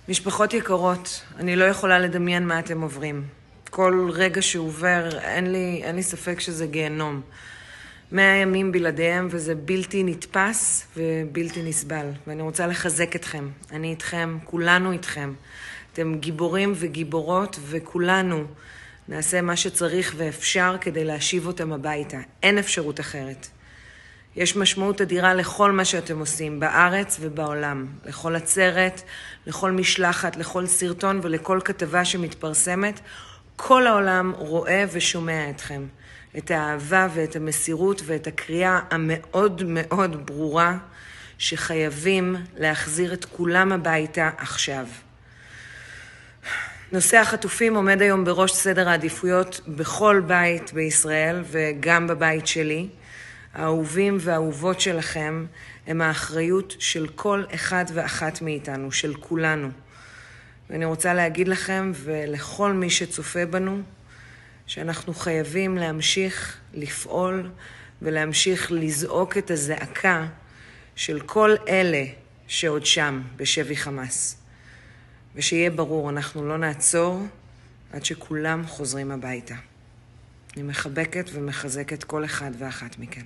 משפחות יקרות, אני לא יכולה לדמיין מה אתם עוברים. כל רגע שעובר, אין לי ספק שזה גיהנום. 100 ימים בלעדיהם, וזה בלתי נתפס ובלתי נסבל. ואני רוצה לחזק אתכם. אני איתכם, כולנו איתכם. אתם גיבורים וגיבורות, וכולנו נעשה מה שצריך ואפשר כדי להשיב אותם הביתה. אין אפשרות אחרת. יש משמעות אדירה לכל מה שאתם עושים, בארץ ובעולם. לכל עצרת, לכל משלחת, לכל סרטון ולכל כתבה שמתפרסמת. כל העולם רואה ושומע אתכם. את האהבה ואת המסירות ואת הקריאה המאוד מאוד ברורה שחייבים להחזיר את כולם הביתה עכשיו. נושא החטופים עומד היום בראש סדר העדיפויות בכל בית בישראל וגם בבית שלי. האהובים והאהובות שלכם הם האחריות של כל אחד ואחת מאיתנו, של כולנו. ואני רוצה להגיד לכם ולכל מי שצופה בנו, שאנחנו חייבים להמשיך לפעול ולהמשיך לזעוק את הזעקה של כל אלה שעוד שם בשבי חמאס. ושיהיה ברור, אנחנו לא נעצור עד שכולם חוזרים הביתה. אני מחבקת ומחזקת כל אחד ואחת מכן.